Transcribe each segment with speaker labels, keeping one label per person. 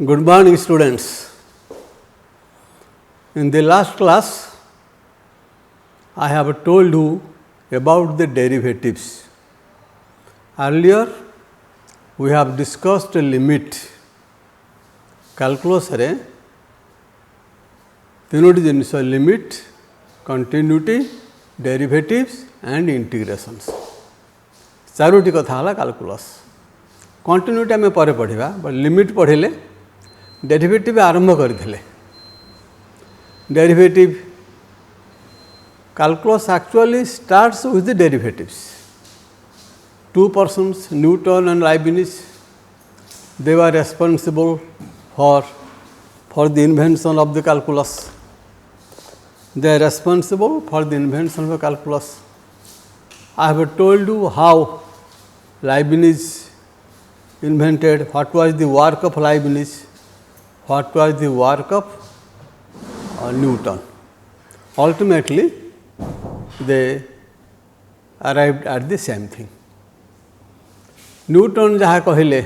Speaker 1: Good morning, students. In the last class, I have told you about the derivatives. Earlier, we have discussed a limit. Calculus रे तीनोटी जिनिस limit, continuity, derivatives and integrations. Charoti कथा हला calculus. Continuity आमे परे पढ़िबा, but limit पढ़िले derivative आरंभ करथिले. Derivative calculus actually starts with the derivatives. Two persons, Newton and Leibniz, they were responsible for the invention of the calculus. They are responsible for the invention of the calculus. I have told you how Leibniz invented, what was the work of Leibniz, what was the work of Newton. Ultimately, they arrived at the same thing. Newton जहाँ कहले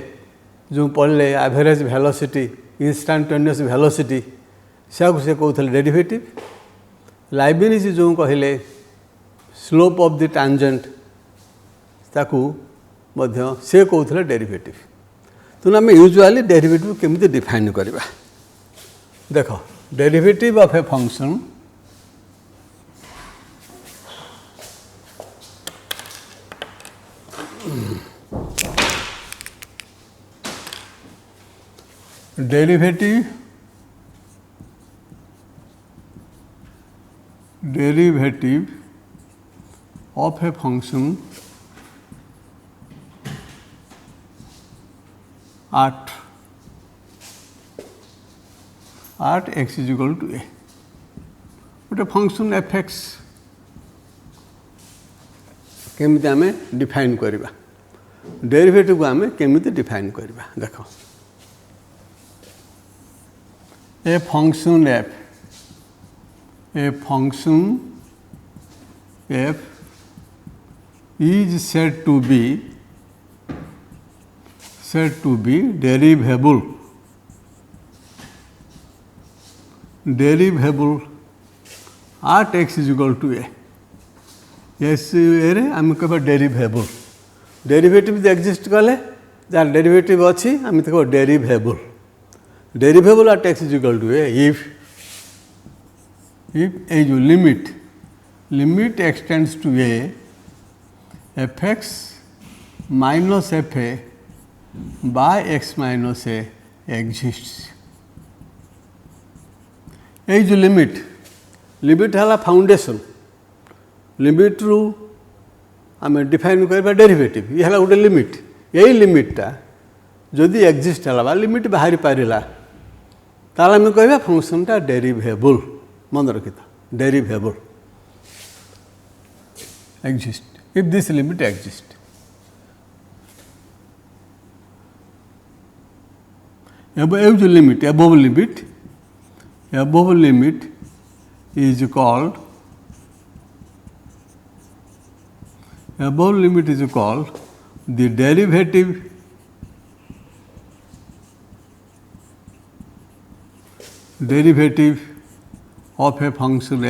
Speaker 1: जो पढ़ले average velocity, instantaneous velocity से कहते derivative. लाइब्निज जो कहले slope of the tangent ताकू मध्य से कहते डेरिवेटिव. तो आम यूजुअली डेरिवेटिव केमिति डिफाइन करवा. देख derivative of a function derivative of a function at x is equal to a. गोटे फंक्शन एफ एक्स केमिति आमे डिफाइन करवा. डेरिवेटिव को आमे केमिति डिफाइन करवा. देख a function f is said to be derivable at x is equal to a. Yes, रे आम कह derivable. Derivative exist कले जार डेरिवेटिव अच्छी आम कह derivable. Derivable at x is equal to a if a limit extends to a fx minus fa by x minus a exists. ये जो limit है फाउंडेशन. लिमिट रु आम डिफाइन करबा डेरिवेटिव. ये है गोटे लिमिट. यही लिमिटा जदि एक्जिस्ट है लिमिट बाहरी पारा ताला आम कह फंक्शनटा डेरिवेबल. मन रखी था derivable exist if this limit exist. जो limit above limit is called the derivative of a function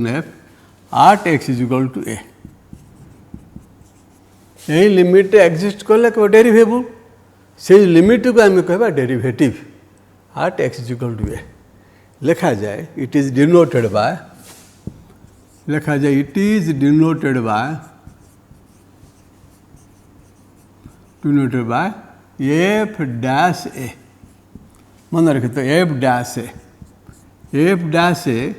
Speaker 1: f at x is equal to a. यही लिमिट एक्जिस्ट कले कह डेरिवेबल. से लिमिट को आम कह derivative at x is equal to a. लिखा जाए it is denoted by f dash a. मन रखे तो f dash a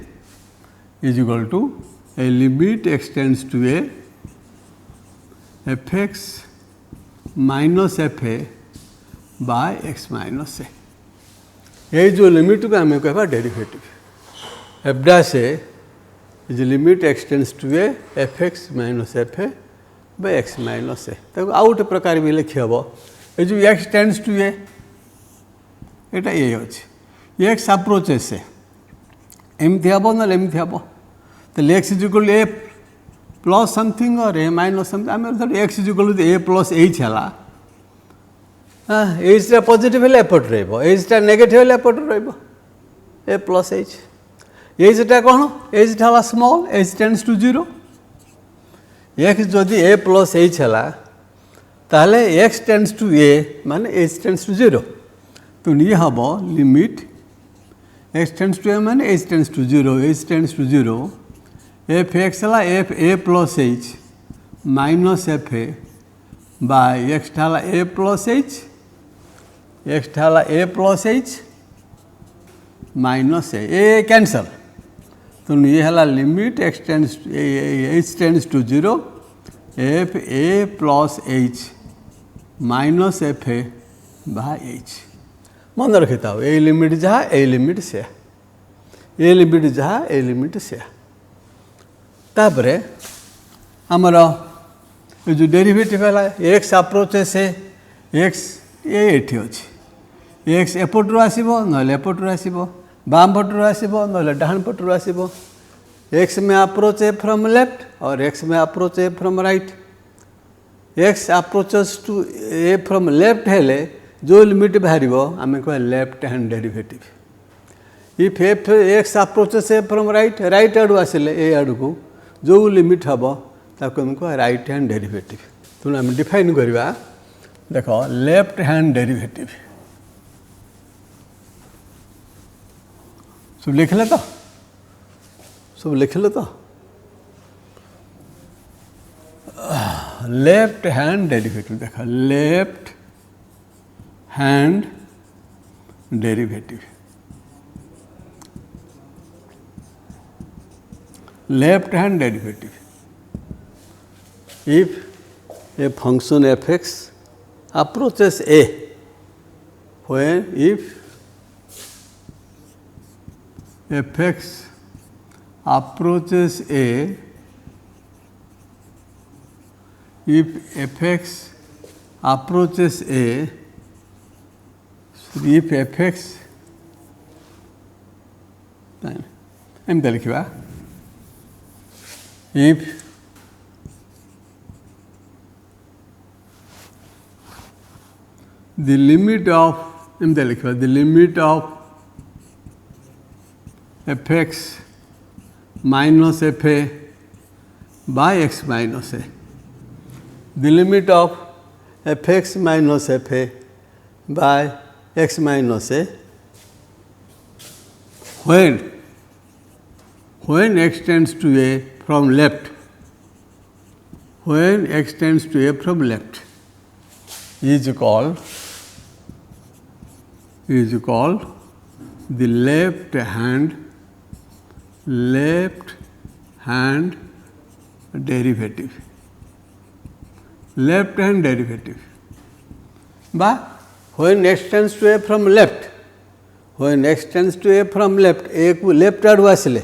Speaker 1: is equal to a limit extends to a fx minus fa by x minus a. ये जो limit को आम कह derivative f dash a is limit x tends to a fx minus fa by x minus a. तक आउ गोटे प्रकार भी लिखी हम ये जो x टेंड्स टू ए एटा ये अच्छे x अप्रोचेस से एमती हम ना एमती हम. तो x is equal a plus something और ए माइनस समथिंग. आम x is equal to a plus h है एचटा पॉजिटिव हेले एपट रहिबो एचटा नेगेटिव हेले एपट रहिबो ए प्लस एच एचटा कौन एचटा हला small h tends to 0 x जदि ए प्लस एच है ताहले एक्स टेंड्स टू ए माने एच टेंड्स टू 0 तो ये हम limit x tends to a माने h tends to 0 h tends to 0 f x है f a plus h minus f a by x ठाला a plus h x ठाला a plus h minus a cancel तो ये है limit x tends h tends to 0 f a plus h minus f a by h मन रखी था a limit जहाँ a limit से ए लिमिट जहाँ ए लिमिट से तापरे आमर जो डेरिवेटिव है एक्स अप्रोचेस एक्स ये अच्छी एक्स एपटू आसो ना एपटू आसो बाम पटू आसो ना डाण पटू आसो एक्स में अप्रोच ए फ्रॉम लेफ्ट और एक्स में approach a from right x approaches to a from left हेले जो लिमिट बाहर आम कह left hand derivative if f x approaches a from right right आड़ू आसिले ए आड़ू को जो लिमिट हम ताको आम कह राइट हैंड डेरिवेटिव तेणु आम डिफाइन करवा देख लेफ्ट हैंड डेरिवेटिव सब लिखले तो सब लिखले तो लेफ्ट हैंड डेरिवेटिव देखा left hand derivative left hand derivative if a function fx approaches a when if fx approaches a if fx approaches a if fx एमती लिखा if the limit of the limit of fx minus fa by x minus a the limit of fx minus fa by x minus a when x tends to a from left when x tends to a from left is called the left hand derivative left hand derivative by when x tends to a from left when x tends to a from left a को left आड़ू आसिले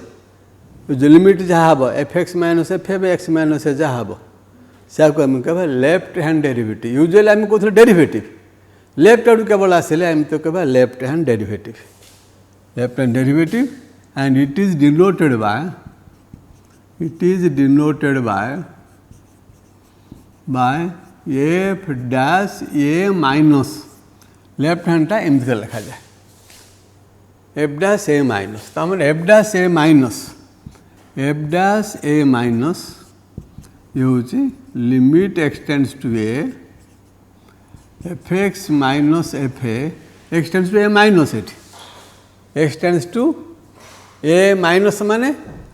Speaker 1: जो limit जहाँ हम f x minus f a x minus a जहाँ हम से आम कह लेफ्ट हैंड डेरिवेटिव यूजुअली आम कहते डेरिवेटिव लेफ्ट आड़ू केवल आसिले आम तो कह left hand derivative and it is denoted by f dash a minus left hand टा एमती लिखा जाए f dash a minus तमें f dash a minus ये हूँ limit x tends to a fx minus fa x tends to a minus it x tends to a minus माने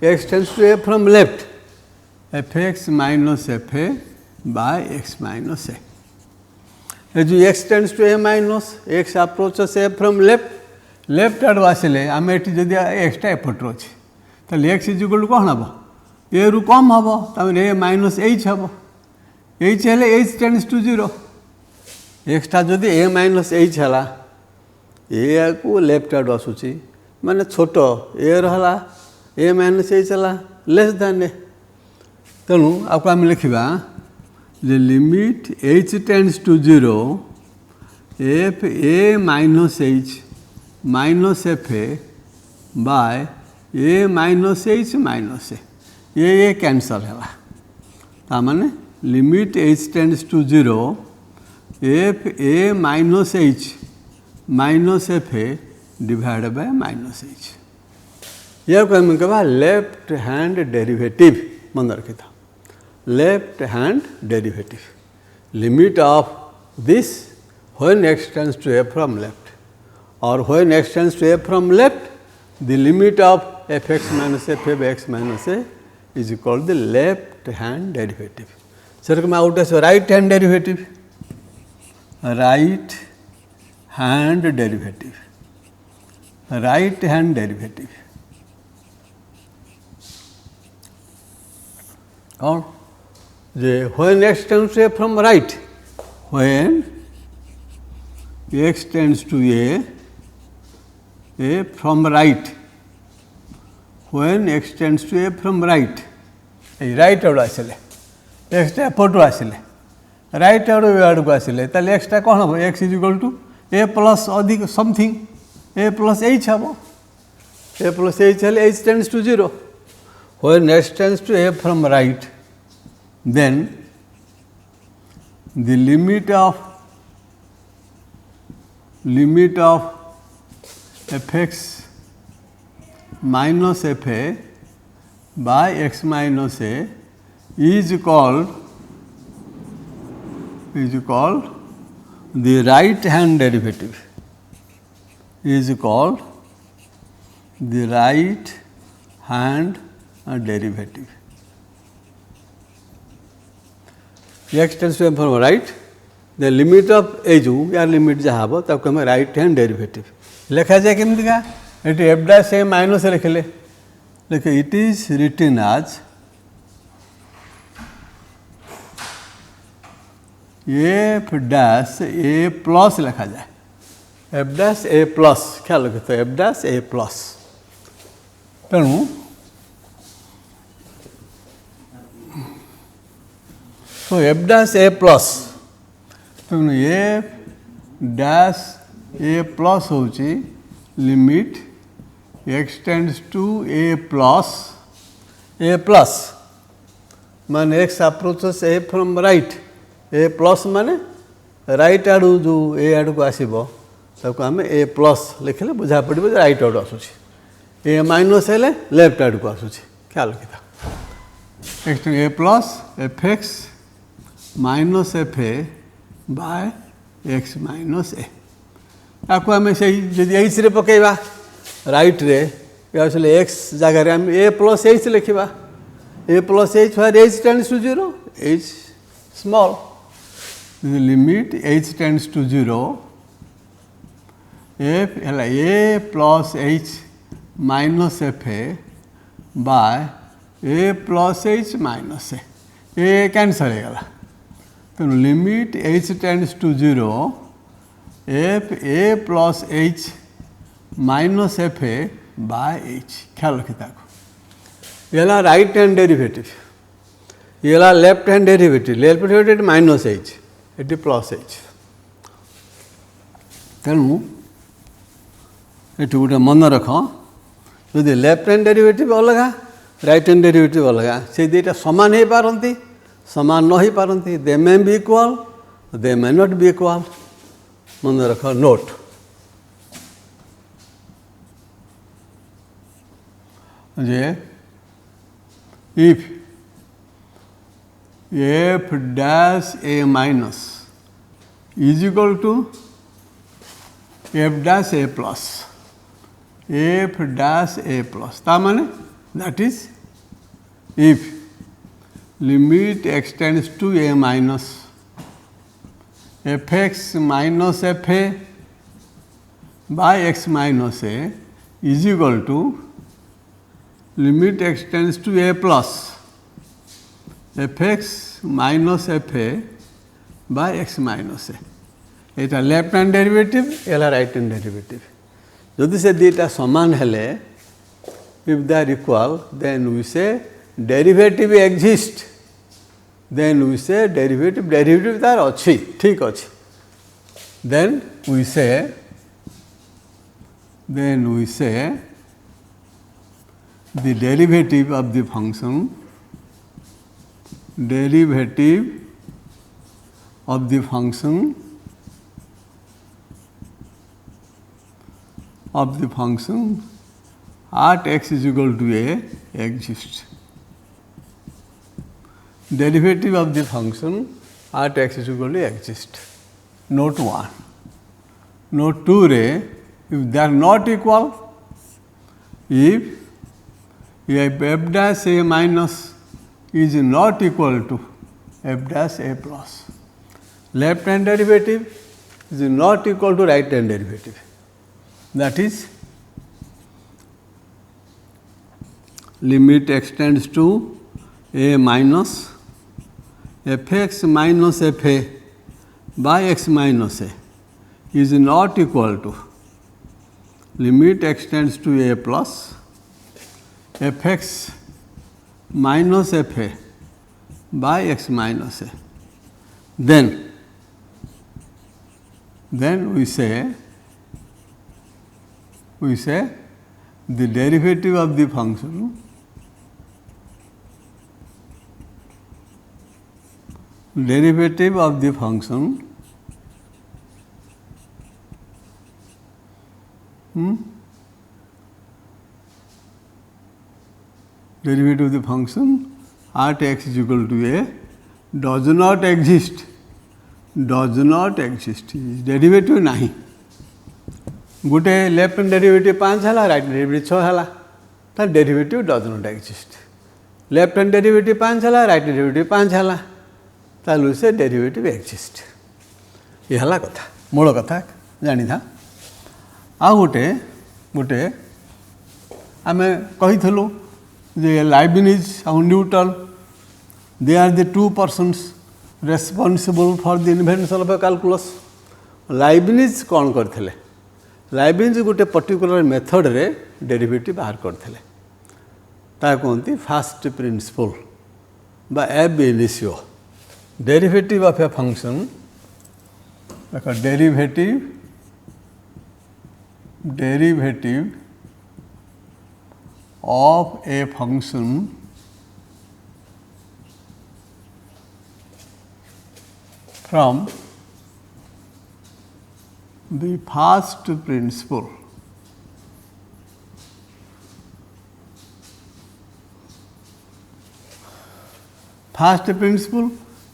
Speaker 1: x tends to a from left fx minus fa by x minus a जो x tends to a minus x approaches a from left आड़ आसिले आम ये जदि extra एपट अच्छे तो x is equal to कौन हम ए रु कम हम तमें ए माइनस एच हम एच हेले एच टेंड्स टू 0 एक्सट्रा जदि ए माइनस एच है ए को लेफ्ट आड़ आसूची माने छोट ए रहा ए माइनस एच है लेस दैन ए तेणु आपको आम लिखा जे limit h tends to 0 f a minus h minus f a by a minus h minus a cancel है ताने limit h tends to 0 f a minus h minus f a divide by minus h या को हम कहवा left hand derivative मन रखी था left hand derivative limit of this when x tends to a from left or when x tends to a from left the limit of fx minus f by x minus a is called the left hand derivative. Sir, come out as right hand derivative. Right hand derivative. Right hand derivative. Or when x tends to a from right, when x tends to a from right, when x tends to a from right, right आड़ आसिले x टा एपटू आसिले right आड़ को आसिले ताले x टा कौन हम x is equal to a plus अधिक something a plus h हम a प्लस h हेले h tends to 0 when x tends to a from right then the limit of fx minus fa by x minus a is called the right hand derivative. Is called the right hand derivative. X tends to from right, the limit of a जो या limit जहाँ हो तब हमें right hand derivative लिखा जाए केमती का ये एफ डैश ए माइनस लिखले लेकिन इट इज रिटन आज एफ डैश ए प्लस लिखा जाए एफ डैश ए प्लस क्या लिखे तो एफ डैश ए प्लस तेणु तो एफ डैश ए प्लस तेणु एफ डैश ए प्लस होची limit x tends to a plus माने x approaches a from right a plus माने राइट आड़ू जो ए आड़ को आसो ताको आम ए प्लस लिखले बुझा पड़ो राइट आड़ आसूँ ए माइनस हेले लेफ्ट आड़ को आसूँ क्या लिखा x a plus f x minus f a by x minus a आपको आम से एच रे पकेबा राइट रे आसले एक्स जगार आम ए प्लस एच लिखा a plus h where h tends to 0 h small limit h tends to 0 f है a plus h minus f a by a plus h minus a cancel हो गला तेणु limit h tends to 0 f a plus h minus f a by h ख्याल रखी ये right hand derivative ये left hand derivative minus h ये plus h तेणु ये गोटे मन रख जदि लेफ्ट हैंड डेरिवेटिव अलग राइट हैंड डेरिवेटिव अलग से दुईटा सामान हो पारती सामान न हो पारती they may be equal they may not be equal मन रख नोट जे if f dash a minus is equal to f dash a plus f dash a plus ता माने that is if limit x tends to a minus f x minus f a by x minus a is equal to limit x tends to a plus f x minus f a by x minus a यहाँ left hand derivative या right hand derivative जदि से दुईटा सामान हेले if they are equal then we say derivative exist then we say derivative तार अच्छी ठीक अच्छी then we say the derivative of the function of the function at x is equal to a exists. Derivative of the function at x is equal to exists. Note 1. Note 2 re, if they are not equal, if f dash a minus is not equal to f dash a plus, left hand derivative is not equal to right hand derivative. That is, limit extends to a minus f x minus f a by x minus a is not equal to limit extends to a plus f x minus f a by x minus a. Then we say the derivative of the function derivative of the function at x is equal to a does not exist derivative नहीं गोटे left hand derivative 5 है right derivative 6 है तो derivative does not exist left hand derivative 5 है right derivative 5 है तालु से derivative exist ये है कथा मूल कथा जानी था आ गोटे आम कहीलु जे लाइबनिज और Newton they are the two persons responsible for the invention of a calculus Leibniz कौन करते लाइबनिज गोटे पर्टिकुलर मेथड रे डेरिवेटिव बाहर करते कहते फास्ट प्रिंसिपल बा ab initio derivative of a function देख derivative of a function from the first principle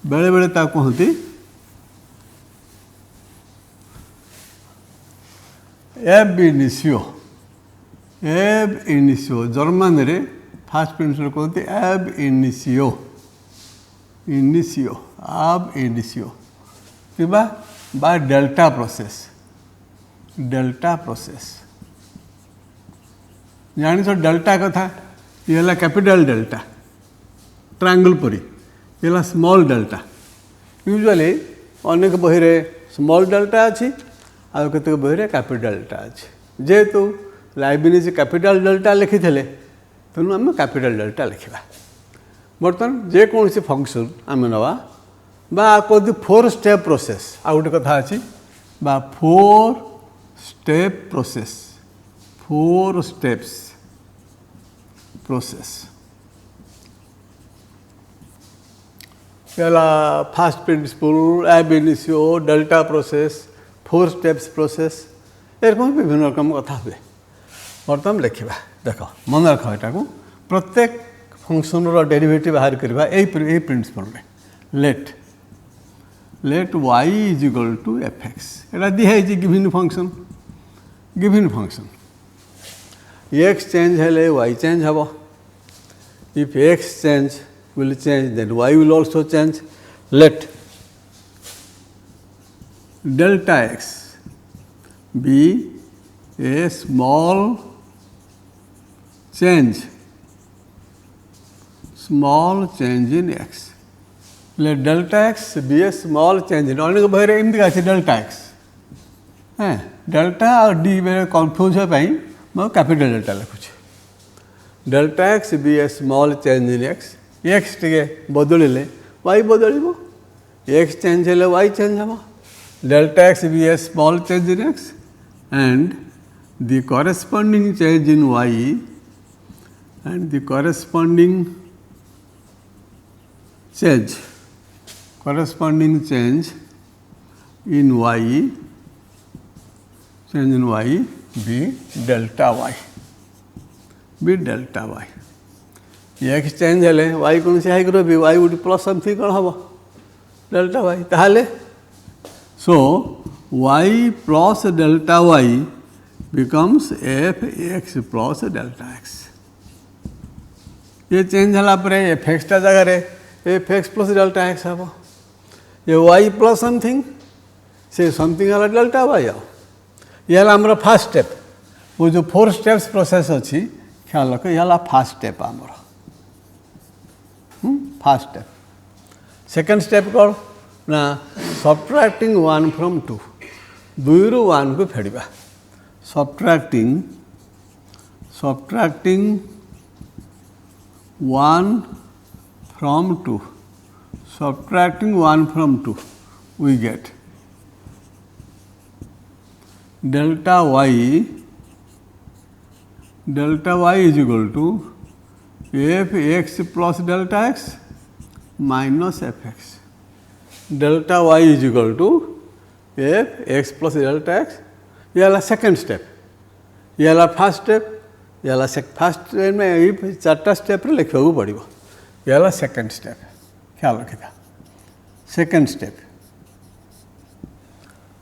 Speaker 1: बेले बेले ता कहती एब इनिशियो जर्मन रे फास्ट प्रिंसिपल कहती ab initio ab initio by delta process जानी सो डेल्टा कथा ये है कैपिटल डेल्टा ट्रायंगल परी ये है स्मॉल डेल्टा यूजुअली अनेक बही रे स्मॉल डेल्टा अच्छी आ केतक बही रे कैपिटल डेल्टा अच्छी जेहेतु लाइबनिज कैपिटल डेल्टा लिखी थे तेणु आम कैपिटल डेल्टा लिखा बर्तमान जेकोसी फंक्शन आम नवा बा कहते 4 स्टेप प्रोसेस आ गोटे कथा अच्छी बा 4 step process 4 steps process first principle ab initio delta process 4 steps process एरकम विभिन्न रकम कथा हुए बर्तमान देखा देख मन रख यहाँ प्रत्येक फंक्शन रो डेरिवेटिव बाहर करवा यही प्रिंसिपल में let y is equal to f x एटा दिखाई गिवन फंक्शन x चेंज हेले y चेंज हम if x change will change then y will also change let delta x be a small change in x let delta x be a small change in अनेक बहरे एमती अच्छे delta x हाँ delta और D बेरे confuse होपाई मैं capital delta लिखुचे delta x be a small change in x x टे बदलिले वाई बदल एक्स चेंज हेले वाई चेंज हम delta x be a small change in x and the corresponding change in y and the corresponding change in y be delta y be delta y x change हेले y कौन से hike रही Y good plus something कौन हम delta y ताहले so y plus delta y becomes f x plus delta x ये change होला परे एफ एक्स टा जगह रे f x plus delta x हम ये वाई प्लस समथिंग से समथिंग है डेल्टा वाई आओ ये हमारा फास्ट स्टेप वो जो 4 स्टेप्स प्रोसेस अच्छी ख्याल रख ये फास्ट स्टेप आमर फास्ट स्टेप सेकेंड स्टेप कौन ना सब्ट्रैक्टिंग 1 फ्रॉम 2 2 रु 1 को फेड़वा subtracting 1 from 2 subtracting 1 from 2 we get delta y is equal to f x plus delta x minus f x delta y is equal to f x plus delta x ये वाला second step ये वाला first step ये वाला first में ये 4टा step रे लिखा पड़ो ये वाला सेकेंड स्टेप ख्याल रखा सेकेंड स्टेप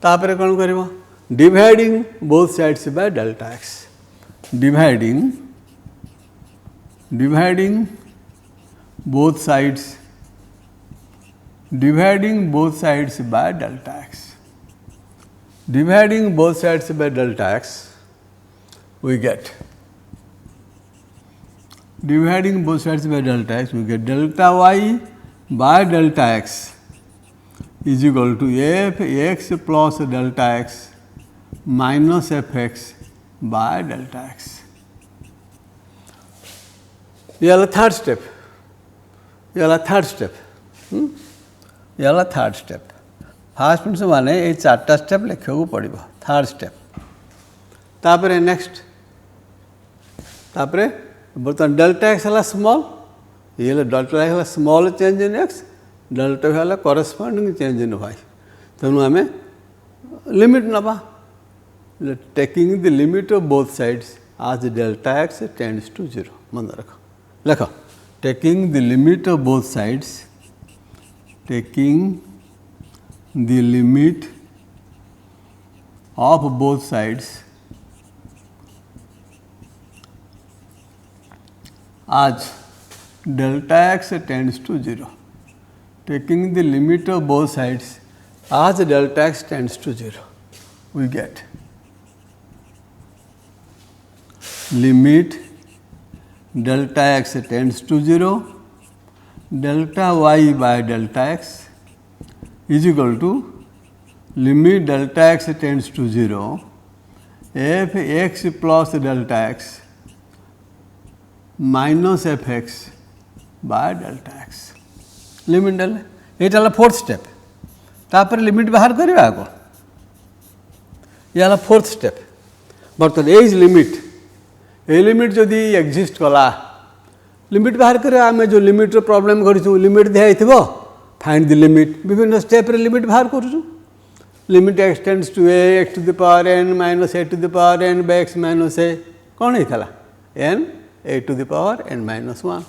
Speaker 1: तापर कौन कर dividing both sides by delta x dividing both sides by delta x dividing both sides by delta x we get dividing both sides by delta x we get delta y by delta x is equal to f x plus delta x minus f x by delta x ये वाला third step ये वाला third step fast principal माने ये 4टा step लिखा पड़ो third step तापर next तापर बर्तमान डेल्टा एक्स है स्मॉल ये delta x small change in x delta है करेस्पॉन्डिंग चेंज इन वाई तेणु आम लिमिट नवा taking the limit of both sides as delta x tends to 0 मन रख लिख taking the limit of both sides taking the limit of both sides as delta x tends to 0 taking the limit of both sides as delta x tends to 0 we get limit delta x tends to 0 delta y by delta x is equal to limit delta x tends to 0 f x plus delta x minus f x by delta x limit डाले ये fourth step तापर limit बाहर करवा आगो ये fourth step बर्तमान as limit जदि exist कला लिमिट बाहर कर आम जो लिमिट प्रॉब्लम करूँ लिमिट दिखाई फाइंड द लिमिट विभिन्न स्टेप रे लिमिट बाहर करूँ limit x tends to a x to the power n minus a to the power n by x minus a कौन होता n a to the power n minus 1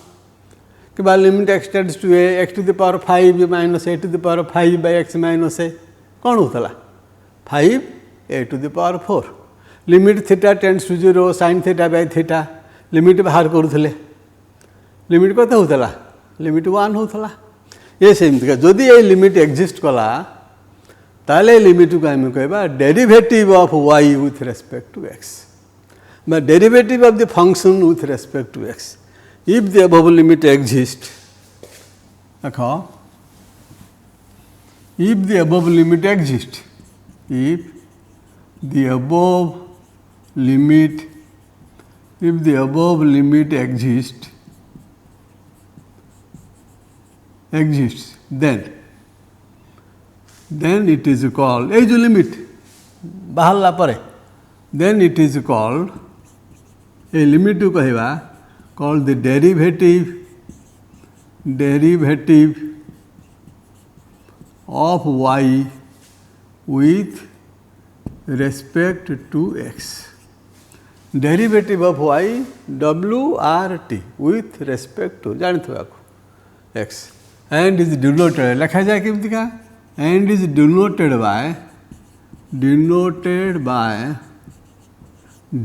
Speaker 1: कि limit x tends to a x to the power 5 minus a to the power 5 by x minus a कौन होता 5 a to the power 4 limit theta tends to 0 sine theta by theta limit बाहर करूले limit कत होता limit 1 होता ये सेमती जदि ये लिमिट एक्जिस्ट कला ताले लिमिट को आम कह derivative of y with respect to x derivative of the function with respect to x if the above limit exist देख if the above limit exist if the above limit exists then it is called a limit बाहरला परे then it is called a limit to कहवा called the derivative of y with respect to x derivative of y WRT with respect to जानी थो x and is denoted लिखा जाए केमती का and is denoted by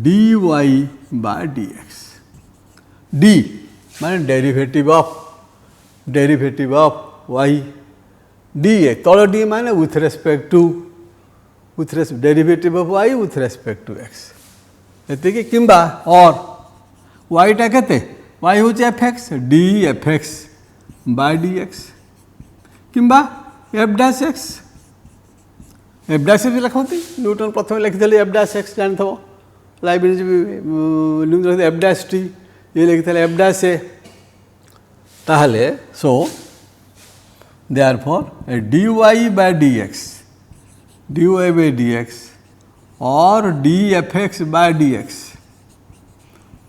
Speaker 1: dy by dx d माने derivative of y d है तल d माने with respect to derivative of y with respect to x एतिके किंबा और y टा केते y हो fx dfx by dx किंबा f dash x लिखती न्यूटन प्रथम लिखिले f dash x जान थो लाइब्रेरी भी f dash t ये लिखिले f dash a ताहले so therefore dy by dx और dfx by dx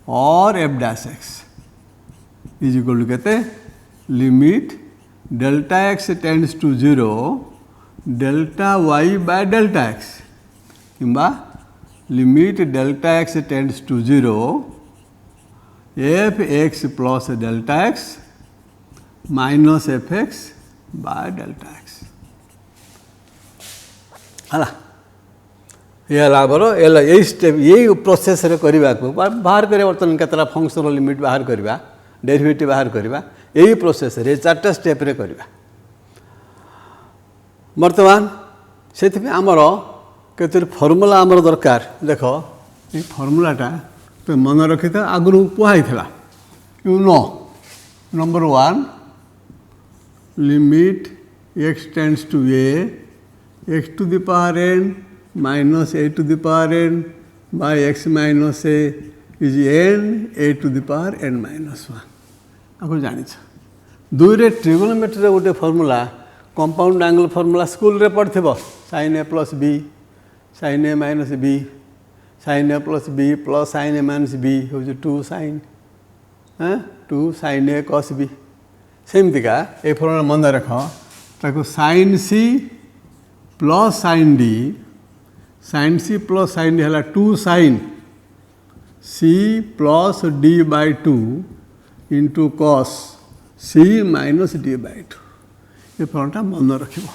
Speaker 1: और f dash x is equal to कहते limit delta x tends to 0 delta y by delta x किंबा limit delta x tends to 0 f(x) plus delta x minus f(x) by delta x है ये लाभर यही step यही process करने को बाहर करें बर्तमान केतला फंक्शनल लिमिट बाहर करवा डेरिवेटिव बाहर करवा यही प्रोसेस रे 4टा स्टेप रे करवा बर्तमान से आमर केतरी फॉर्मूला आमर दरकार देख ये फॉर्मूलाटा तो मन रखी था आगु कुहाई you know number 1 limit x tends to a x to the power n minus a to the power n by x minus a is n a to the power n minus 1 आपको जानी दुई रे trigonometry गोटे formula compound angle formula school रे पढ़थिबो sin a plus b sin a minus b sin a plus b plus sin a minus b हो 2 sin 2 sin a cos b सेमती का a formula मन रख ताको sin c plus sin d sin c plus sin d है 2 sin c plus d by 2 into cos c minus d by 2 ये formula मन रखिबो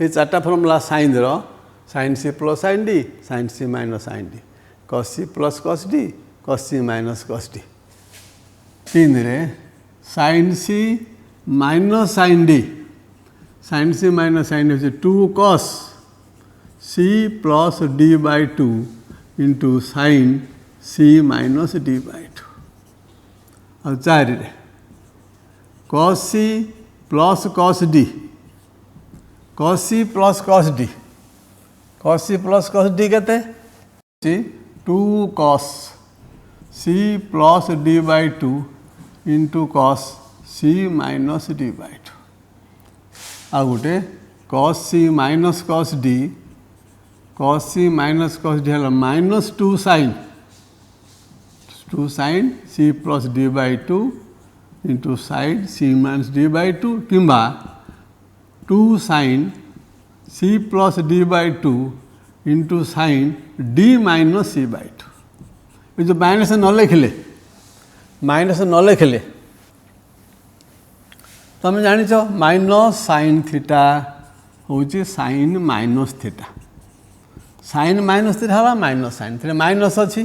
Speaker 1: ये 4टा फॉर्मूला sin रो sin c plus sin d sin c minus sin d cos c plus cos d cos c minus cos d 3 रे sin c minus sin d sin c minus sin d 2 cos c plus d by 2 into sin c minus d by 2 और 4 रे cos c plus cos d cos c plus cos d cos c plus cos d कहते 2 cos c plus d by 2 into cos c minus d by 2 आ गोटे cos c minus cos d cos c minus cos d है minus 2 sin c plus d by 2 into sin c minus d by 2 किंबा 2 sin c plus d by 2 into sin d minus c by 2 ये जो minus न लिखिले तुम जान minus sin theta हूँ sin minus theta sin minus theta है minus sin theta minus अच्छी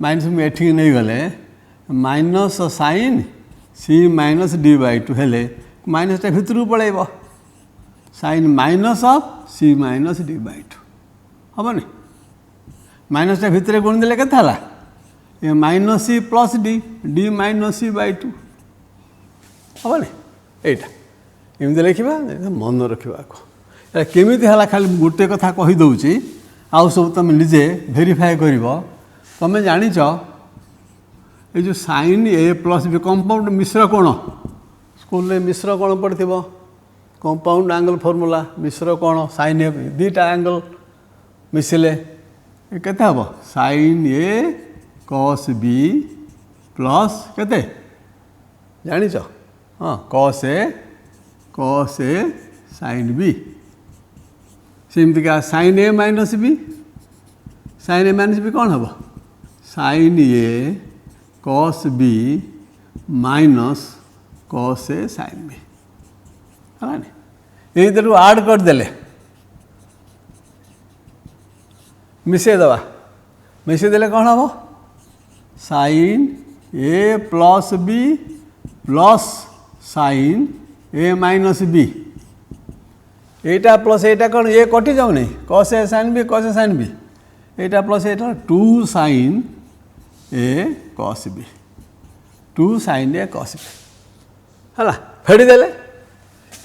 Speaker 1: minus मुझे नहीं गले minus sin c minus d by 2 हेले माइनसटा भितर पड़ेब sin minus of c minus d by 2 हेनी माइनसटा भितर गुण देले केते हला ये minus c plus d minus c by 2 हेनी एटा एमती लिखा मन रखा केमी है खाली गोटे कथा कहीदे आउ सब तुम निजे भेरीफाए कर तुम जाच ये जो sin a प्लस बी कंपाउंड मिश्र कोण स्कूल में मिश्र कोण पढ़ कंपाउंड एंगल फॉर्मूला मिश्र कोण sin a दीटा एंगल मिसिले केते हम sin a cos b plus केते जानिच हाँ cos a sin b सेमती का sin a माइनस b कौन हम sin A cos B minus cos A sin B है ना ये तरह आड करदे मिसेदेवा मिसेदेले कौन हम sin A plus B plus sin A minus B Etah plus iota कौन ये कटि जाऊ नहीं cos A sin B cos A sin B Etah plus iota 2 sin A cos B 2 sin A cos B है फेड़ी देले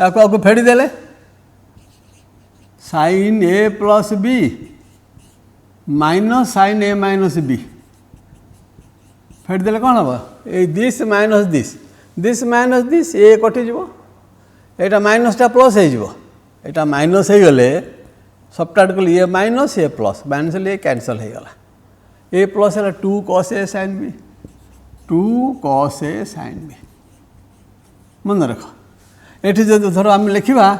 Speaker 1: आपको फेड़ी देले sin A plus B minus sin A minus B फेड़ी देले कौन हम ये this minus this minus this ए कटि जीवो एटा माइनसटा प्लस हो एटा माइनस हो गले सबट्रैक्ट कले ये माइनस ए प्लस माइनस ये कैंसल हो गला ए प्लस है 2 cos A sin B 2 cos A sin B मन रख ये जो धर आम लिखा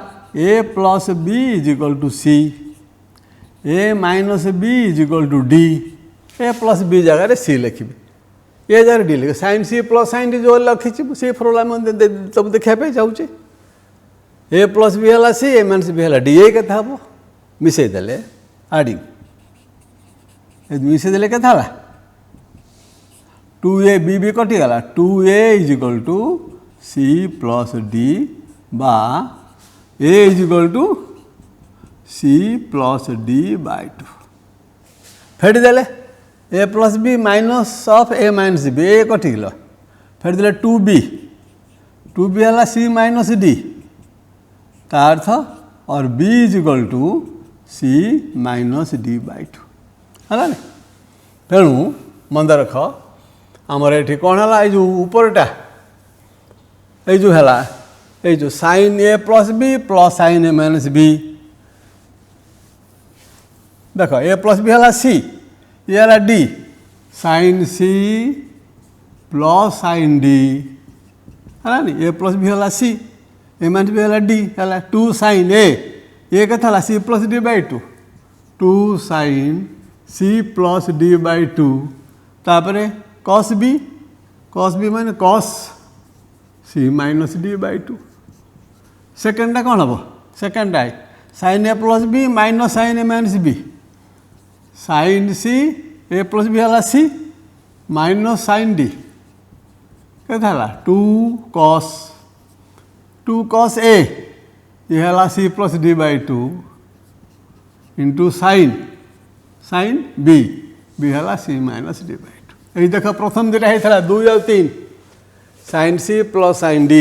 Speaker 1: A plus B is equal to C A minus B is equal to D A plus B जगह C लिखी ये जगह D लिखे sin C plus sin D जो लिखी सी फॉर्मूला सब देखा चाहूँगी A प्लस B है C A माइनस B है D ये क्या हम मिसेदेले आडिंग मिसेदेले क्या 2A B B कटिगला 2A is equal to C plus D बा A is equal to C plus D by 2 फेड़ी देले A plus B minus of A minus B A कटिगला फेड़ी देले 2B है C माइनस D का अर्थ और B is equal to C minus D by 2 है ना तेणु मन रख आमर ये कौन है जो उपरटा ये जो है ये जो sin A plus B plus sin A minus B देख A प्लस B है C ये है D sin C plus sin D है ना A प्लस B है C A माइनस B है D है 2 sin A ये क्या C plus D by 2 2 sin C plus D by 2 तापरे cos B माने cos C minus D by 2 सेकेंडा कौन हम सेकेंड आई sin A plus B minus sin A minus B sin C A plus B है C minus sin D क्या 2 cos A ये है C plus D by 2 into sin B है C minus D by 2 ये देख प्रथम दुटा होता 2 और 3 sin C plus sin D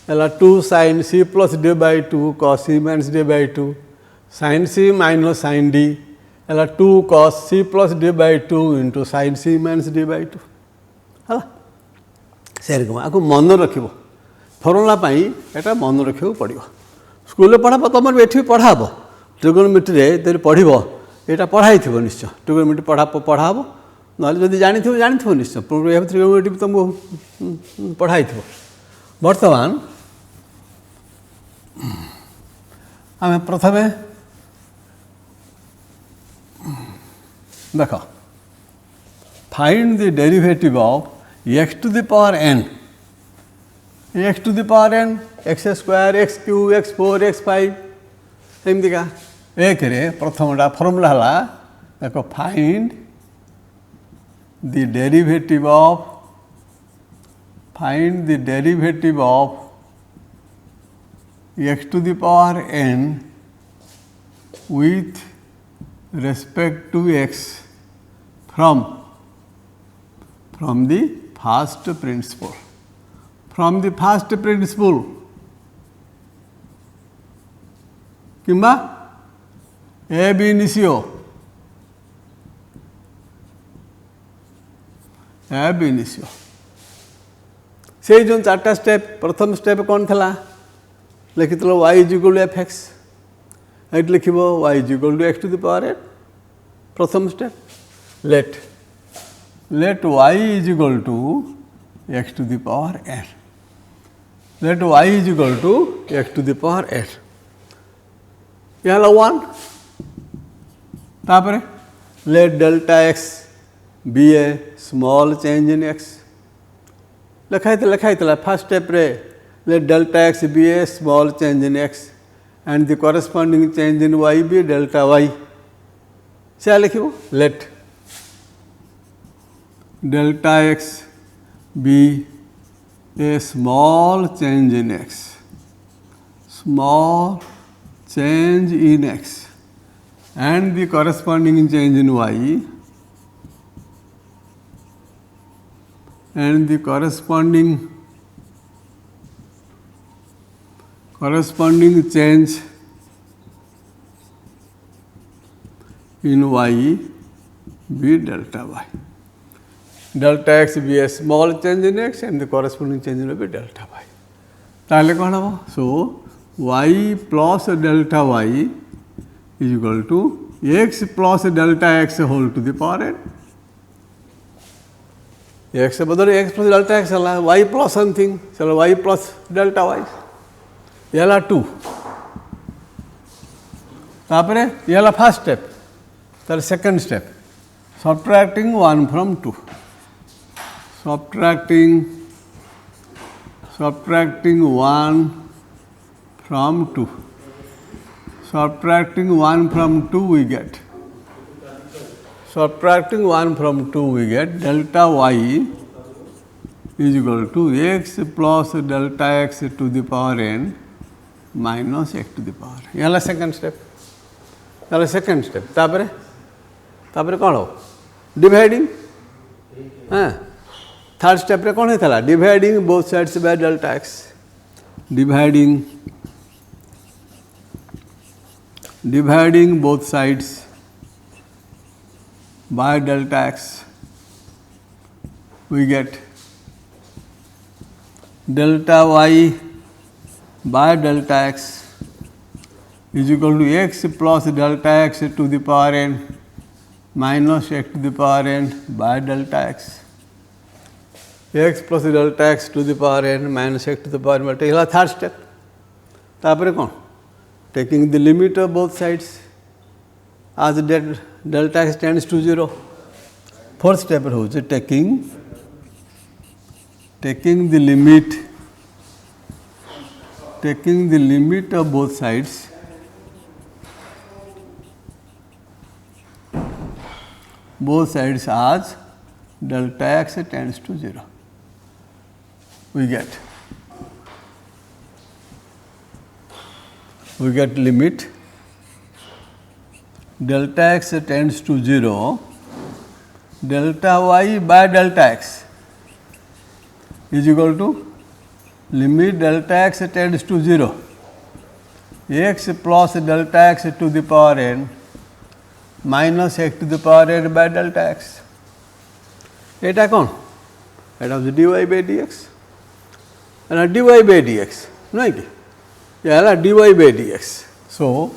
Speaker 1: है 2 sin C plus D by 2 cos C minus D by 2 sin C minus sin D है 2 cos C plus D by 2 into sin C minus D by 2 है से रकम आपको मन रख formula यहाँ मन रखा पड़ो स्कूल पढ़ा तुम ये पढ़ा ट्रिगोनोमेट्री पढ़ यहाँ पढ़ाई थो निश्चय ट्रिगोनोमेट्री पढ़ा ना जब जानी निश्चय ट्रिगोनोमेट्री तुमको पढ़ाई थो बर्तमान आम प्रथम देख find the derivative of x to the power n x to the power n x square x cube x 4 x 5 एमती का एक प्रथमटा फर्मुला है देख find the derivative of x to the power n with respect to x from the first principle किंबा ab initio से जो 4टा step प्रथम step कौन था लिखी y is equal to fx ये लिख y is equal to x to the power n प्रथम step let y is equal to x to the power n let y is equal to x to the power n यहाँ 1 तापर let delta x be a small change in x. First step, let delta x be a small change in x and the corresponding change in y be delta y. Let delta x be a small change in x, small change in x, and the corresponding change in y, and the corresponding change in y be delta y. Delta x be a small change in x and the corresponding change in y be delta y. So, y plus delta y is equal to x plus delta x whole to the power n. X x plus delta x y plus something, so y plus delta y. Yala 2. Yala first step. Second step. Subtracting 1 from 2. Subtracting 1 from 2. Subtracting 1 from 2 we get. Subtracting 1 from 2 we get delta y is equal to x plus delta x to the power n minus x to the power n. Yala second step. Second step. Tapare kon ho? Dividing. Third step re kon hethala? Dividing both sides by delta x. Dividing both sides by delta x, we get delta y by delta x is equal to x plus delta x to the power n minus x to the power n by delta x. X plus delta x to the power n minus x to the power n by delta x. Third step. Tapare kon? Taking the limit of both sides as delta x tends to 0. Fourth step is taking the limit of both sides as delta x tends to 0. We get limit delta x tends to 0, delta y by delta x is equal to limit delta x tends to 0, x plus delta x to the power n minus x to the power n by delta x. Eta kon? Eta house dy by dx. And dy by dx. No ki? Yeah, dy by dx. So,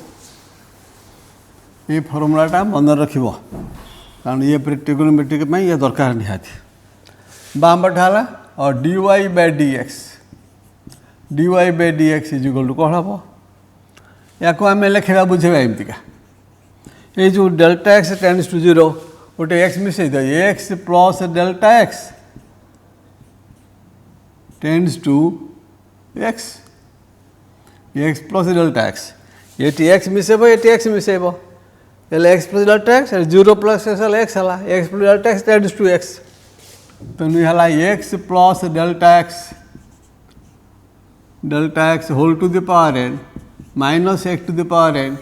Speaker 1: ये फॉर्मूलाटा मन रखिबो कारण ये trigonometry में ये दरकार निहाती balm पठाला और dy by dx is equal to कौन हम या आम लिखा बुझेगा एमती का ये जो डेल्टा एक्स टेंड्स टू 0 गोटे एक्स मिसई दे x plus delta x tends to x plus delta x ये एक्स मिसेब ये एक्स मिसेब x plus delta x 0 plus x है x plus delta x tends to x तेणु x plus delta x whole to the power n minus x to the power n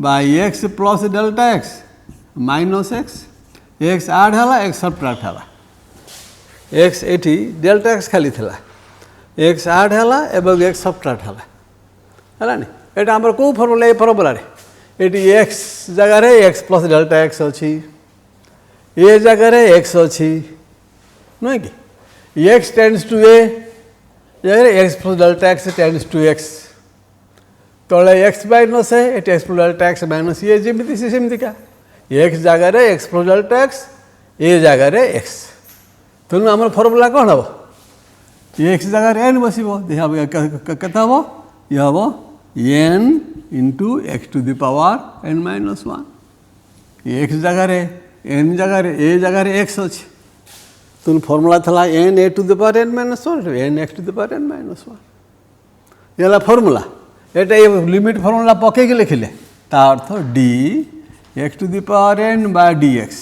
Speaker 1: by x plus delta x minus x add है x subtract है x एटी delta x खाली था x add है एवं x subtract है नी यहाँ आम कौ फर्मुला ये फर्मुला ये एक्स जगार एक्स प्लस डेल्टा एक्स अच्छी ए जगार एक्स अच्छी नुह कि x tends to a x plus delta x tends to x तले एक्स माइनस है ये x plus delta x minus ये जमी से सेमतिका एक्स जगार x plus delta x a जगार एक्स तेणु आम फर्मुला कौन हम एक्स जगार एन बस कत हम ये हम n into x to the power n minus 1 x जगार एन जगह ए जगह एक्स अच्छे तुम फॉर्मूला था n a to the power n minus one n x to the power n minus one ये फॉर्मूला ये लिमिट फॉर्मूला पकईकि लिखिले ता अर्थ d x to the power n by d x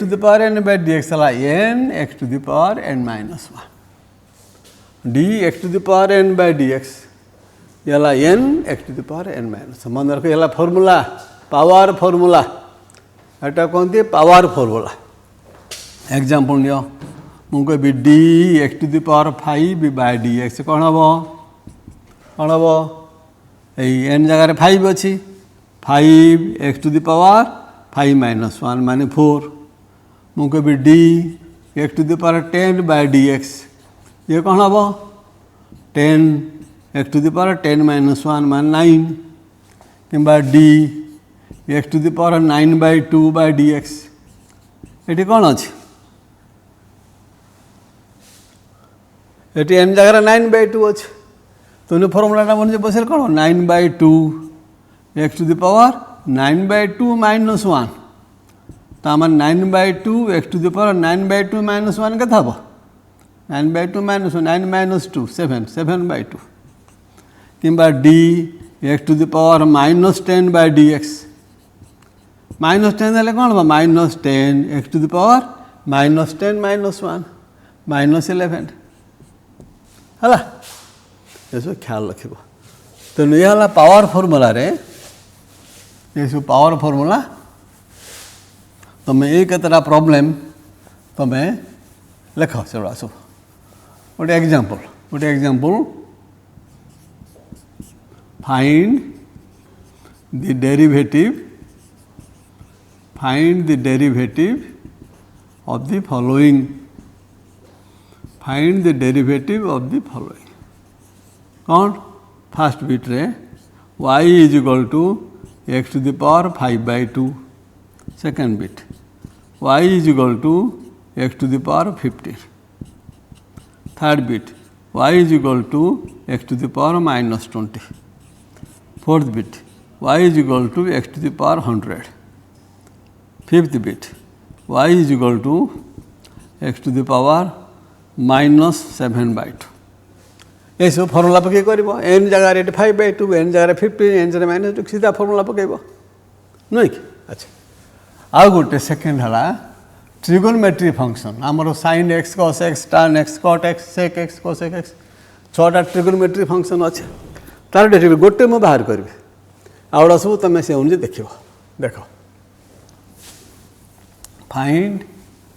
Speaker 1: to the power n by d x n x to the power n minus one d x to the power n by d x ये n x to the power n minus मन रख ये formula power formula एटा कहते power formula example नियो मुझे कह d x to the power 5 by d x कौन हम एन जगह 5 अच्छी 5 x to the power 5 minus 1 माने 4 मुझे कह d x to the power 10 by d x ये कौन हम 10 x to the power 10 minus 1 मान 9 कि d x to the power 9 by 2 by d x ये कौन अच्छे ये एन जगह 9 बाय 2 अच्छे तो फॉर्मूला मन बस कौन 9 by 2 x to the power 9 by 2 minus 1 तो 9 by 2 x to the power 9 by 2 minus 1 के 9 बाय 2 माइनस 9 माइनस 2 7 बाय 2 कि d x to the power minus 10 by d x minus 10 हेल्ले कौन हम minus 10 x to the power minus 10 minus 1 minus 11 है ये सब ख्याल रख तो ये पावर फॉर्मूला रे ये सब पावर फॉर्मूला तुम एक तरह प्रॉब्लम तुम लिख से सब गोटे example find the derivative of the following find the derivative of the following कौन फर्स्ट बिट रे y is equal to x to the power 5 by 2 second bit y is equal to x to the power 15 third bit y is equal to x to the power minus 20 fourth bit y is equal to x to the power 100 fifth bit y is equal to x to the power minus 7 by 2 ये सब formula पकई कर N जगह 5 by 2 N जगह 15 N जगह minus 2 सीधा formula पकईब नुह कि अच्छा आउ गोटे सेकेंड है ट्रिगोनोमेट्री फंक्शन आमर sine x cos x tan x cot x sec x cosec x 6टा ट्रिगोनोमेट्री फंक्शन अच्छे तार डेरिवेटिव गोटे मुझे बाहर करी आउड़ा सब तुम से अनुसार देख फाइंड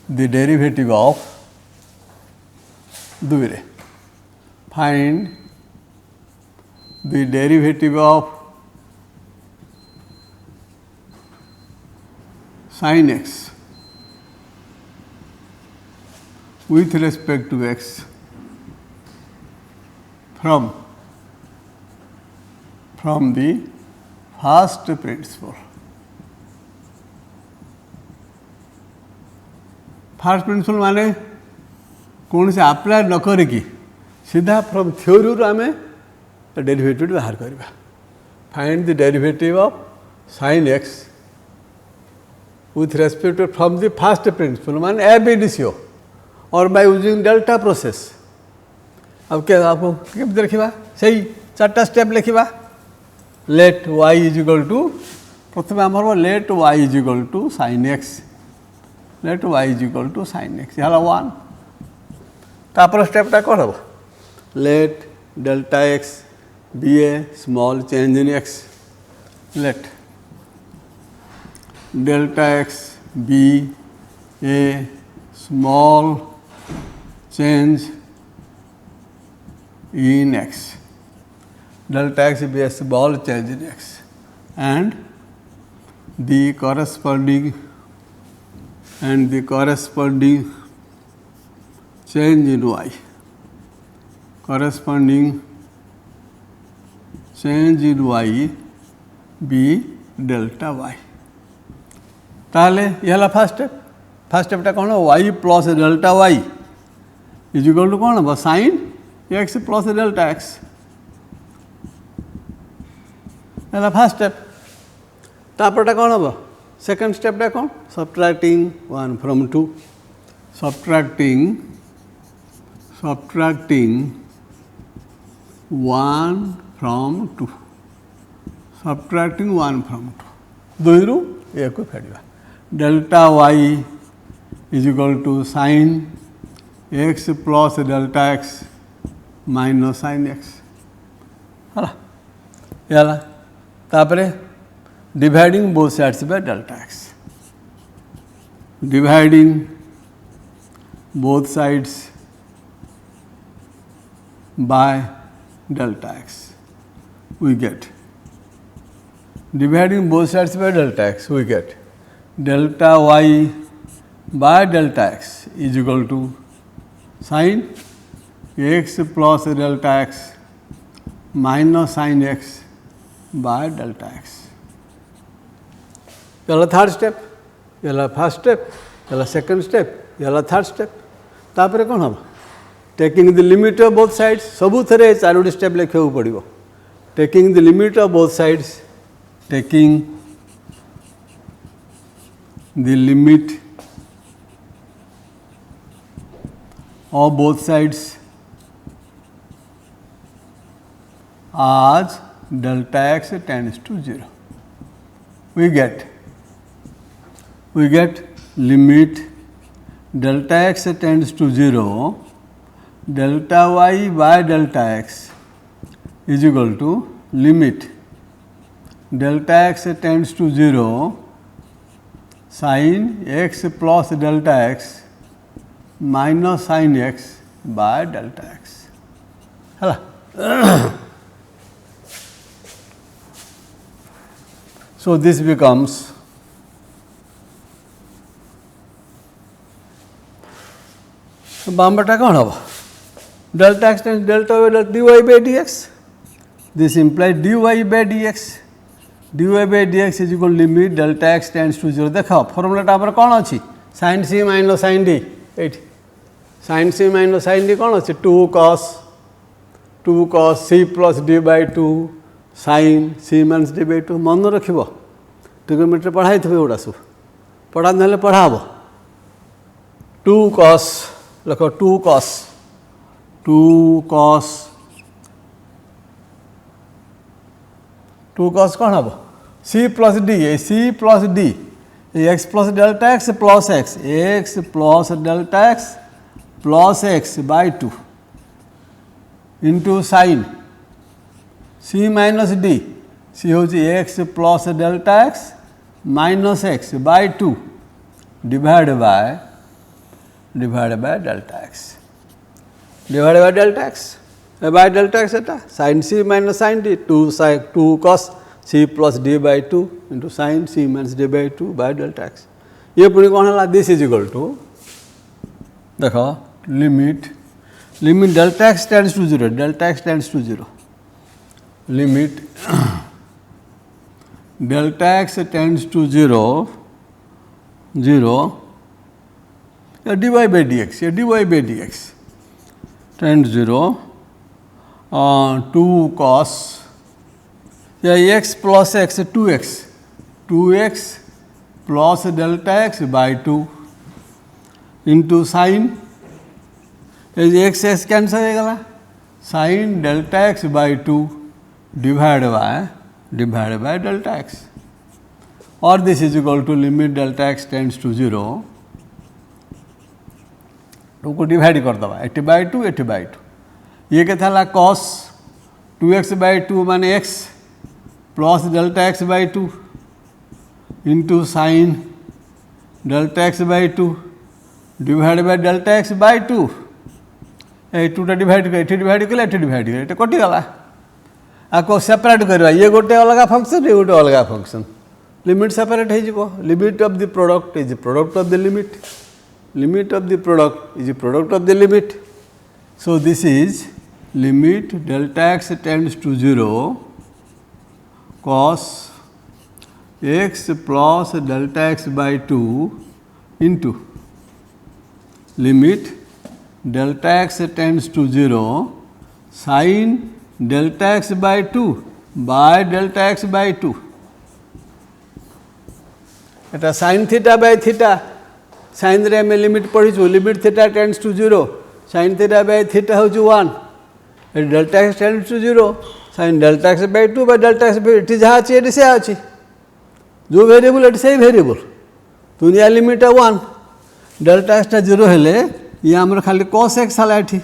Speaker 1: द डेरिवेटिव ऑफ दुई find the derivative of sin x with respect to x from the first principle. First principle माने कौन से अप्लाई न करिकी सीधा फ्रॉम थ्योरी आम डेरिवेटिव बाहर करवा find the derivative of sine x with respect from the first principle माने एब इनिशियो और बाय यूजिंग डेल्टा प्रोसेस अब क्या आपको केमती लिखा से 4टा स्टेप लिखा let y is equal to प्रथम आम let y is equal to sine x let y is equal to sine x है 1 तापर स्टेपटा कौन हम let delta x be a small change in x let delta x be a small change in x delta x be a small change in x and the corresponding change in y corresponding change in y be delta y ताले ये first स्टेपटा कौन y plus delta y is equal to कौन हम sine x plus delta x है first step तापरटा कौन हम सेकंड स्टेप टा कौन subtracting 1 from 2 subtracting 1 from 2 subtracting 1 from 2 दुई रु ए को फेडिबा delta y is equal to sin x plus delta x minus sin x है तापरे dividing both sides by delta x dividing both sides by delta x we get dividing both sides by delta x we get delta y by delta x is equal to sin x plus delta x minus sin x by delta x ये third step ये first step ये second step ये third step तापर कौन हम taking the limit of both sides सबू थे चारोटी स्टेप लिखा पड़ो taking the limit of both sides taking the limit of both sides as delta x tends to 0 we get limit delta x tends to 0 delta y by delta x is equal to limit delta x tends to 0 sin x plus delta x minus sin x by delta x है so this becomes बामटा कौन हम delta x tends delta dy by dx this imply dy by dx dy by dx is equal limit delta x tends to 0 देख फर्मुलाटा आम कौन अच्छी sin c minus sin d ये sin c minus sin d कौन अच्छी 2 cos c plus d by 2 sin c minus d by 2 मन रख ट्रिगोनोमेट्री पढ़ाई थे एगुड़ा सब पढ़ा ना पढ़ाब 2 cos लख 2 cos कौन हम c plus d c plus d x plus delta x plus x plus delta x plus x by 2 into sine c minus d c हूँ x plus delta x minus x by 2 divide by delta x divide by delta x by delta x एटा sin c minus sin d 2 cos c plus d by 2 into sin c minus d by 2 by delta x ये पुणी कौन है this is equal to देख limit delta x tends to 0 delta x tends to 0 limit delta x tends to 0 dy by dx ये dy by dx tends 0 2 cos या x plus x 2x plus delta x by 2 into sine x cancel हो गला sine delta x by 2 divide by delta x और this is equal to limit delta x tends to 0 2 को divide कर दबा 80 bye 2 ये क्या cos 2x bye 2 माने x plus delta x by 2 into sine delta x by 2 divide by delta x by 2 ये 2 divide कर कटिगला आपको सेपरेट करवा ये गोटे अलग फंक्शन ये गोटे अलग फंक्शन लिमिट सेपरेट हो limit of the product is product of the limit of the product is the product of the limit. So this is limit delta x tends to 0 cos x plus delta x by 2 into limit delta x tends to 0 sin delta x by 2 by delta x by 2 এটা sin theta by theta sin रे आम limit पढ़ी limit theta tends to 0 sin theta by theta हूँ 1 delta x tends to 0 sin delta x by 2 by delta x ये जहाँ अच्छी ये से अच्छी जो वेरिएबल ये से वेरिएबल दुनिया लिमिट 1 डेल्टा एक्स 0 हेले ये आमर खाली cos x है ये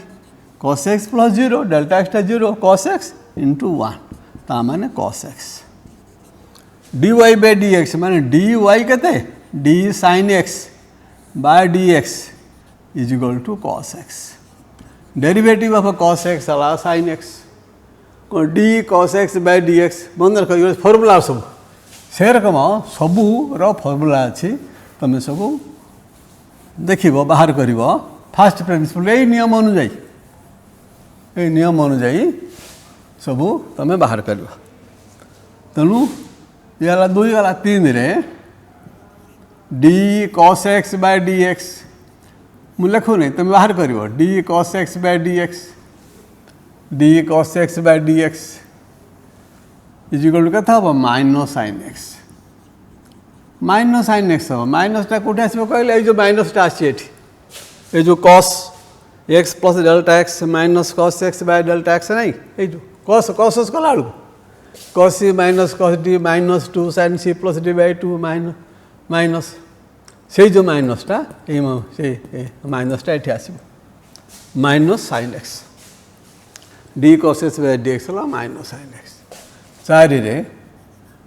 Speaker 1: cos x plus 0 delta x 0 cos x into 1 ता माने cos x dy by dx माने dy कहते d sin x by dx is equal to cos x derivative of cos x अला sin x d cos x by dx मन रख formula सब से रकम सबू फॉर्मूला अच्छी तुम सब देख बाहर कर फास्ट प्रिंसिपल यही नियम अनुजाई सबू तुम बाहर कर तेणु ये 2 गला 3 रे D cos x by dx मु लिखु नहीं तुम बाहर कर d cos x by dx d cos x by dx is equal to क्या हम minus sin x minus sin x हम माइनसटा कौटे आसो कहले जो माइनसटा आए जो cos x plus delta x minus cos x by delta x नहीं ये जो cos कला cos c minus cos d minus 2 sin c plus d by 2 minus से जो माइनसटा ये माइनसटा ये आसो minus sin x d cos x by dx है माइनस sin x 4 रे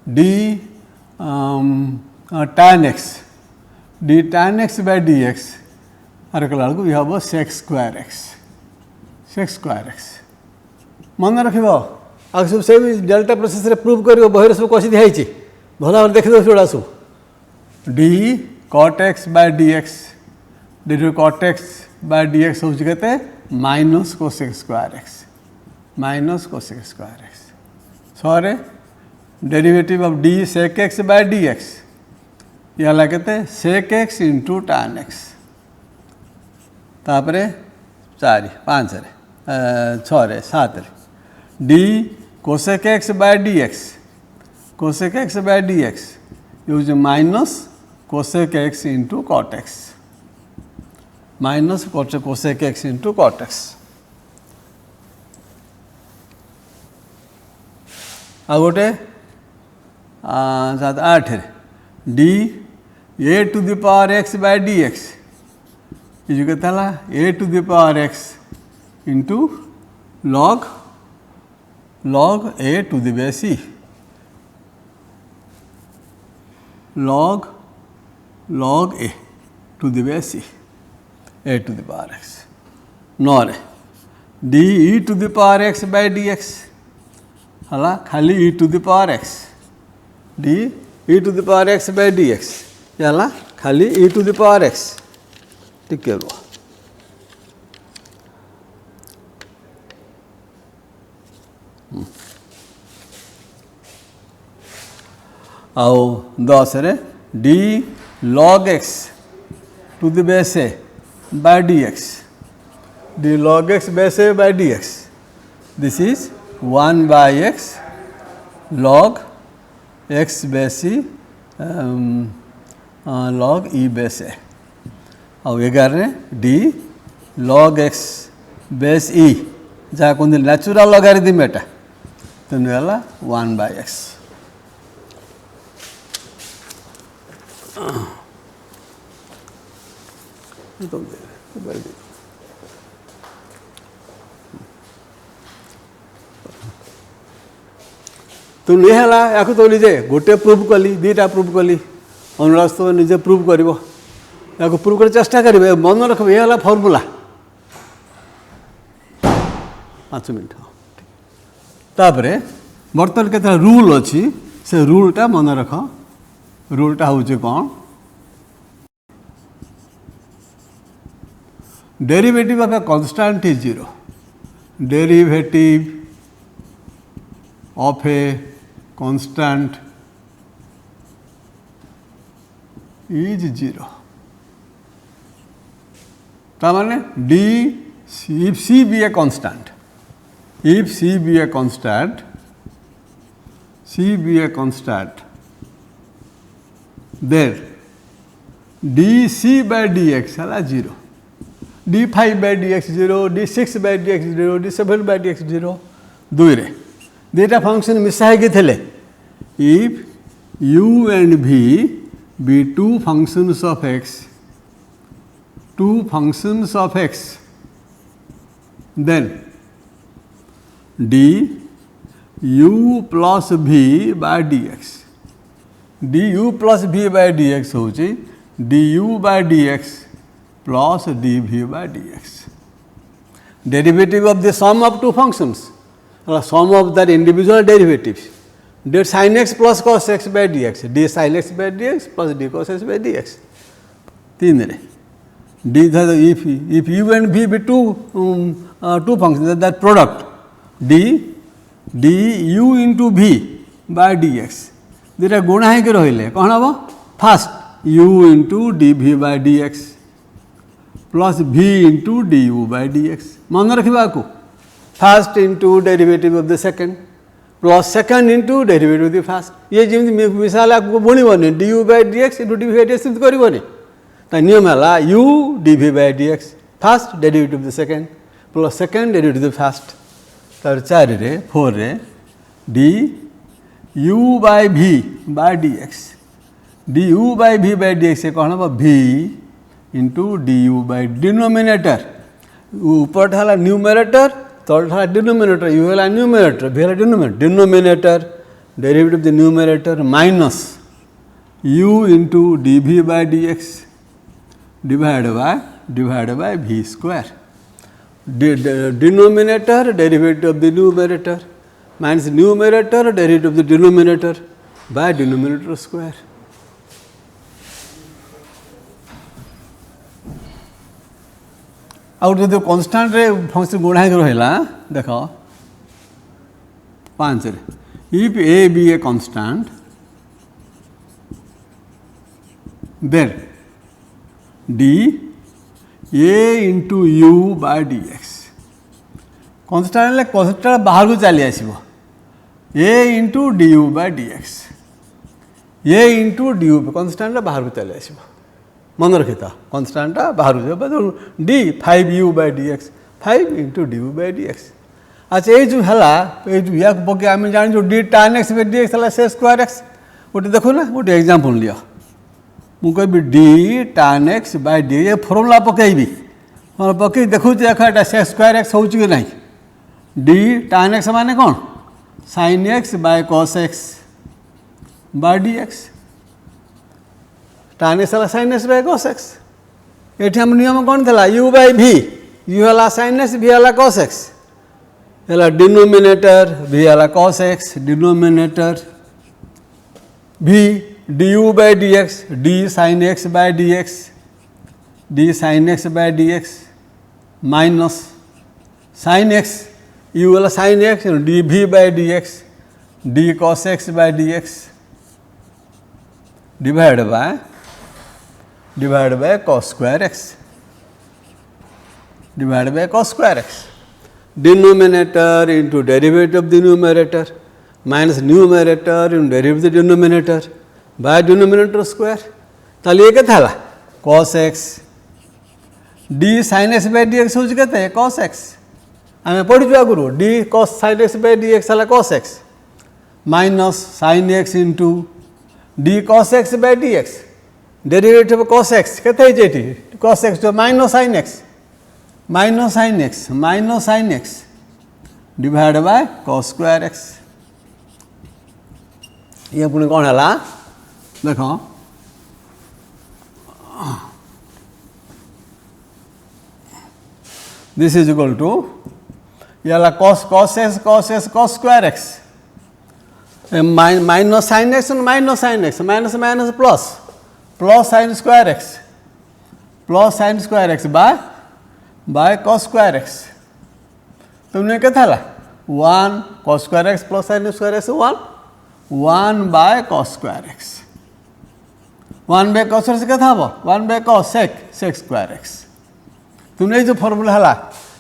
Speaker 1: d tan x by dx अरकला वी हम sec square x मन रख सब से डेल्टा प्रोसेस रे प्रूव कर बहर सब कषि दिखाई भल भाव देखिए सेगुड़ा सब D cot x by dx D cot x by dx हूँ के minus cosec square x sorry derivative of D sec x by dx ये कहते sec x into tan x तापरे 4 5 रे 6 रे 7 रे d cosec x by dx is minus cosec x into cot x minus cosec x into cot x आ गोटे 8 d a to the power x by dx ये जो कहता है a to the power x into log a to the base e log a to the base e a to the power x nor d e to the power x by dx हला खाली e to the power x d e to the power x by dx ये हला खाली e to the power x टिके रो आओ 10 रे d log x to the base a by dx d log x base a by dx this is 1 by x log x base e log e base a और 11 D log x base e जहाँ कौन natural logarithm एटा तेणु है 1 by x तो नहीं है या तो निजे गोटे प्रूव कली दीटा प्रूव कली अनुराग तो निजे प्रूव कर प्रूव कर चेष्टा करेंगे मन रख ये फर्मूला 5 मिनट तापर बर्तमान के रूल अच्छी से रूलटा मन रख रूलटा हूँ कौन derivative of a constant is 0 derivative of a constant is 0 तामाने डी if c be a constant then d by d x है 0, d5 by d x 0, d6 by d x 0, d7 by d x 0 दुईरे दुईटा function मिसाई थे if u and v be two functions of x, then du plus v by dx, du plus v by dx होची du by dx plus dv by dx. Derivative of the sum of two functions, or sum of their individual derivatives. D sin x plus cos x by dx, d sin x by dx plus d cos x by dx. तीन रे d if u and v be two functions, that product du into v by dx दुटा गुणा है रही कौन हम fast u into dv by dx plus v into du by dx. मन रखा को fast into derivative of the second plus second into derivative of the fast. ये जमी मिसाला बुणबनी du by dx into dv by dx करनी तो नियम है u dv by dx fast derivative of the second plus second derivative of the fast. तर 4 रे 4 रे du by v by dx, du by v by dx से कौन हम v into du by denominator. ऊपर है न्यूमरेटर तल है डिनोमिनेटर, u है न्यूमरेटर v है denominator. Denominator derivative of the numerator minus u into dv by dx divided by v square. Denominator derivative of the numerator minus numerator derivative of the denominator by denominator square. Out जो constant रे function गुणा रहा देख 5 रे if a be a constant then d a into u by dx. Constant बाहर को चली आसो a into du by dx, a into du constant बाहर को चली आसो. मन रखी था कॉन्स्टेंट बाहर d 5u by dx 5 into du by dx. अच्छा ये जो है या पके आम जान d tan x by dx है से स्क्वायर एक्स. गोटे देखो ना गोटे एग्जांपल लिया मुझे d tan x by d ये फॉर्मूला पकईबी पकई देखुच देख से स्क्वायर एक्स हो कि नहीं. d tan x माने कौन sin x by cos x by dx. tan x है sin x by cos x. ये हम नियम कौन था u by v, u है sin x v है cos x है डिनोमिनेटर v है cos x denominator v du by dx d sin x by dx d sin x by dx minus sin x u will sin x dv by dx d cos x by dx divided by cos square x divided by cos square x. Denominator into derivative of the numerator minus numerator into derivative of the denominator by denominator square. ताली क्या था cos x d sin x by dx हो कहते हैं cos x. हमें पढ़ी जो आगुरु d cos sin x by dx है cos x minus sin x into d cos x by dx. Derivative of cos x कहते हैं जेटी cos x जो minus sin x divided by cos square x. ये पुणी कौन है देखो this is equal to ये cos square x minus sin x and minus plus sin square x by cos square x. तुमने क्या था 1 cos square x plus sin square x 1 by cos square x. 1 by cos से क्या था 1 by cos sec square x. तुमने जो formula है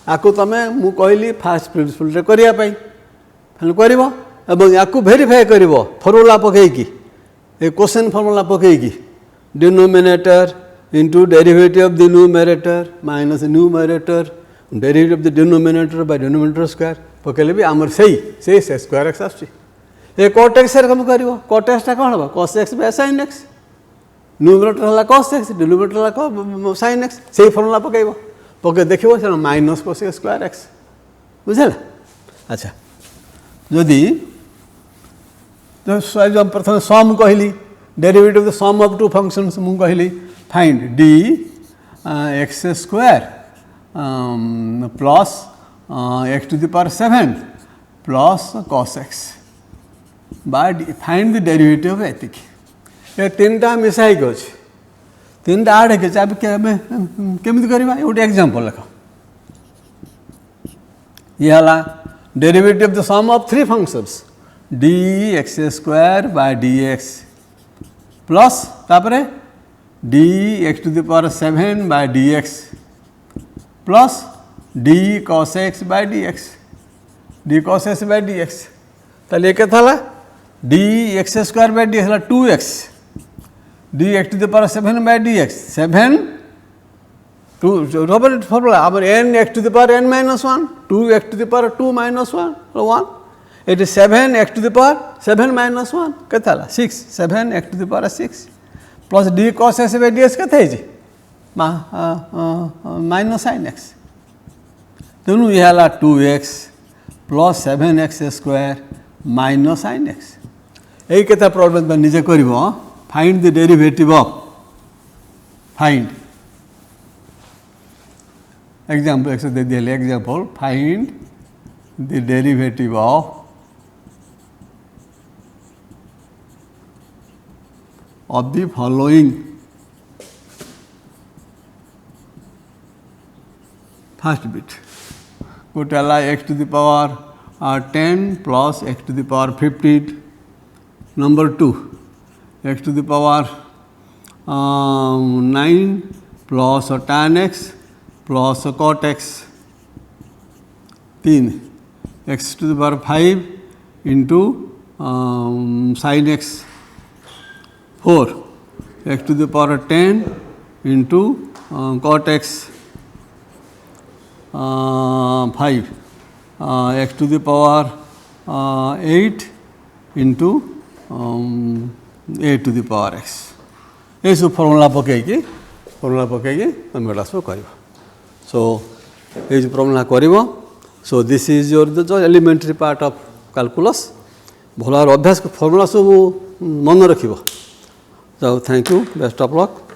Speaker 1: आपको तमें मु कहली फास्ट प्रिंसिपल रे करिया पई करबो एवं याकू वेरीफाई करबो फॉर्मूला पकईकी ए क्वेश्चन फॉर्मूला पकईकी denominator into derivative of the numerator minus numerator derivative of the denominator by denominator square पकेले भी आमर सही स्क्वायर एक्स आसुची ए cot x रे कम करिवो cot x टा कोन हबो cos x by sin x numerator हला cos x डिनोमिनेटर हला sin x सही फॉर्मूला पकेइबो पके देखिबो से minus cos x square x बुझला अच्छा यदि जो प्रथम सम कहली derivative of the sum of two functions मु कहली find d x square plus x to the power 7 plus cos x by find the derivative of एतिक ये तीनटा मिसाई गछ तीनटा आड के अब केमिति करबा गोटे एग्जांपल लेख ये हला derivative of the sum of three functions dx square by dx plus तापरे dx to the power 7 by dx plus d cos x by dx d cos x by dx ताले के थाला dx स्क्वायर बाय dx हला 2x dx to the power 7 by dx 7 2 रबर formula our n x to the power n minus 1 2x to the power 2 minus 1 1 it is 7x to the power 7 minus 1 कथाला 6 7x to the power 6 plus d cos x by ds कथे जी minus sin x दोनों ये हला 2x plus 7x square minus sin x यही कथा problem में निजे करिवो find the derivative of find example x दे दिले example find the derivative of the following first bit kotala x to the power 10 plus x to the power 15 number 2 x to the power 9 plus tan x plus cot x 3 x to the power 5 into sin x 4 x to the power 10 into cot x 5 x to the power 8 into a to the power x ये सब formula पकेगी तुम एटा सब कर सो ये जो formula कर so this is your the elementary part of calculus भल अभ्यास फॉर्मूला सब मन रखिबो So thank you, best of luck.